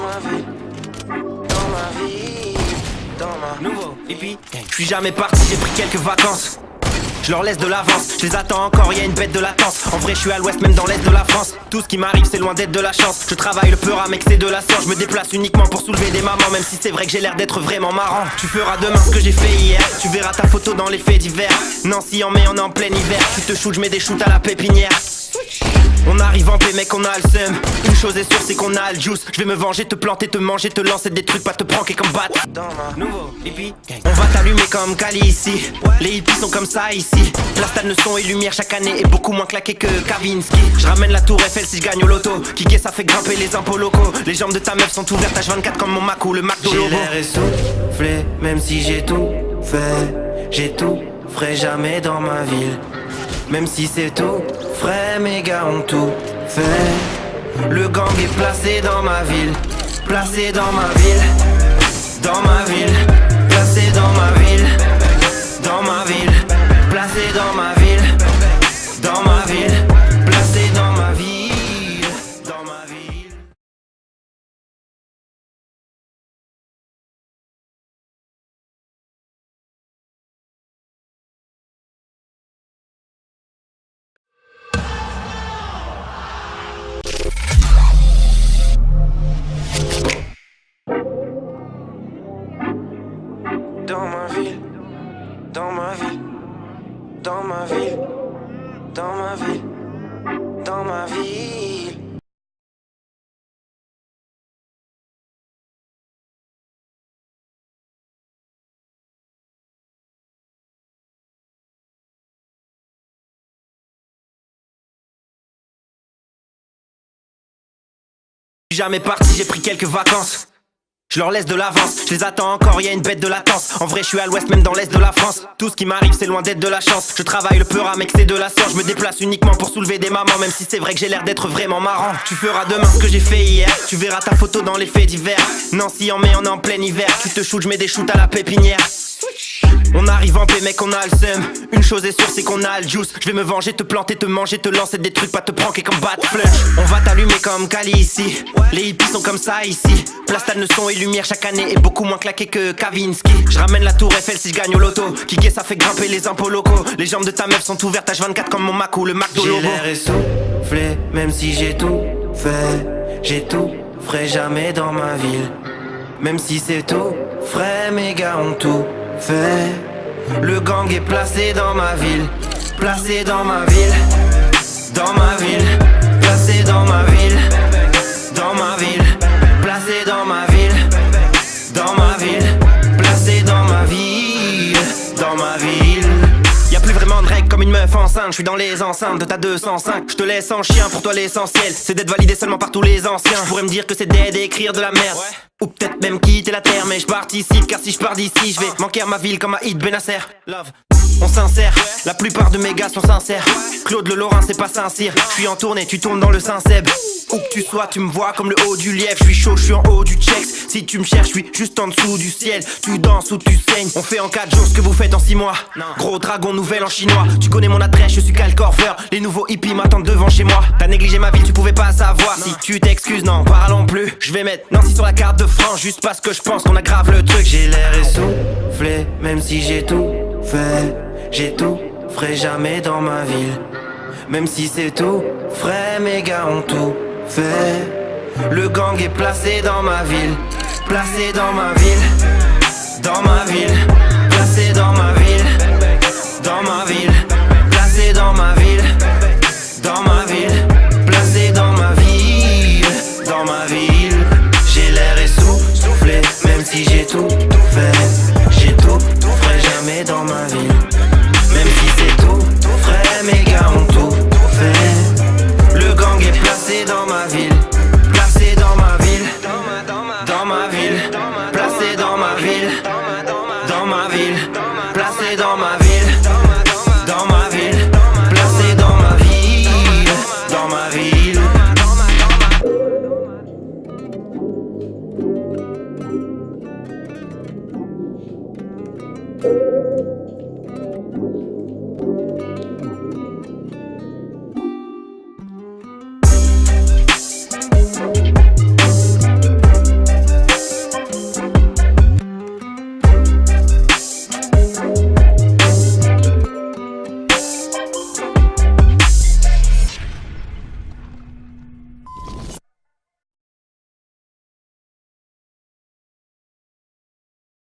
ma vie, dans ma vie, dans ma nouveau hippie. Je suis jamais parti, j'ai pris quelques vacances. Je leur laisse de l'avance, je les attends encore, y'a une bête de latence. En vrai je suis à l'ouest, même dans l'est de la France. Tout ce qui m'arrive c'est loin d'être de la chance. Je travaille le peur à mec c'est de la science. Je me déplace uniquement pour soulever des mamans. Même si c'est vrai que j'ai l'air d'être vraiment marrant. Tu feras demain ce que j'ai fait hier. Tu verras ta photo dans les faits divers. Nancy en mai, on est en plein hiver. Tu te shoots, je mets des shoots à la pépinière. On arrive en paix mec, on a le seum. Une chose est sûre c'est qu'on a le juice. Je vais me venger, te planter, te manger, te lancer des trucs, pas te pranker comme bat. dans ma Nouveau hippie. On va t'allumer comme Kali ici. Les hippies sont comme ça ici. Plastan de son et lumière chaque année est beaucoup moins claqué que Kavinsky. Je ramène la tour Eiffel si je gagne au loto. Kicker ça fait grimper les impôts locaux. Les jambes de ta meuf sont ouvertes H24 comme mon Mac ou le McDo J'ai logo. l'air essoufflé, même si j'ai tout fait. J'ai tout, ferai jamais dans ma ville. Même si c'est tout frais, mes gars ont tout fait. Le gang est placé dans ma ville. Placé dans ma ville. Dans ma ville. Placé dans ma ville. Dans ma ville. Placé dans ma ville. Dans ma ville. Placé dans ma ville. Dans ma ville. Dans ma ville, dans ma ville, dans ma ville, dans ma ville, dans ma ville. Je suis jamais parti, j'ai pris quelques vacances. Je leur laisse de l'avance, je les attends encore, y'a une bête de latence. En vrai je suis à l'ouest, même dans l'est de la France. Tout ce qui m'arrive c'est loin d'être de la chance. Je travaille le peur à mec c'est de la science. Je me déplace uniquement pour soulever des mamans. Même si c'est vrai que j'ai l'air d'être vraiment marrant. Tu feras demain ce que j'ai fait hier. Tu verras ta photo dans les faits divers. Nancy en mai, on est en plein hiver. Tu te shoots, je mets des shoots à la pépinière. On arrive en paix mec, on a le seum. Une chose est sûre c'est qu'on a le juice. Je vais me venger, te planter, te manger, te lancer des trucs, pas te pranker comme bat flush. On va t'allumer comme Kali ici. Les hippies sont comme ça ici. Plastan de son et lumière chaque année est beaucoup moins claqué que Kavinsky. Je ramène la tour Eiffel si je gagne au loto. Kicker ça fait grimper les impôts locaux. Les jambes de ta meuf sont ouvertes H24 comme mon Mac ou le McDo J'ai logo. l'air essoufflé, même si j'ai tout fait. J'ai tout, ferai jamais dans ma ville. Même si c'est tout frais, mes gars ont tout fait. Le gang est placé dans ma ville. Placé dans ma ville. Dans ma ville. Placé dans ma ville. Dans ma ville. Placé dans ma ville. Dans ma ville. Placé dans ma ville. Dans ma ville. Y'a plus vraiment de règles comme une meuf enceinte. Je suis dans les enceintes de ta 205. Je te laisse en chien, pour toi l'essentiel c'est d'être validé seulement par tous les anciens. Je pourrais me dire que c'est dead et écrire de la merde, ou peut-être même quitter la terre. Mais je participe car si je pars d'ici je vais manquer à ma ville comme à Id Benasser. Love, on s'insère, la plupart de mes gars sont sincères. Claude Le Lorrain c'est pas Saint-Cyr. Je suis en tournée, tu tournes dans le Saint-Seb. Où que tu sois tu me vois comme le haut du lièvre. Je suis chaud, je suis en haut du checks. Si tu me cherches, je suis juste en dessous du ciel. Tu danses ou tu saignes. On fait en 4 jours ce que vous faites en 6 mois. Gros dragon nouvelle en chinois. Tu connais mon adresse, je suis Calcorfer. Les nouveaux hippies m'attendent devant chez moi. T'as négligé ma ville, tu pouvais pas savoir. Si tu t'excuses, non, parlons plus. Je vais mettre Nancy sur la carte de France juste parce que je pense qu'on aggrave le truc. J'ai l'air essoufflé, même si j'ai tout fait. J'ai tout, ferai jamais dans ma ville. Même si c'est tout frais, mes gars ont tout fait. Le gang est placé dans ma ville. Placé dans ma ville. Dans ma ville. Placé dans ma ville. Dans ma ville. Placé dans ma ville.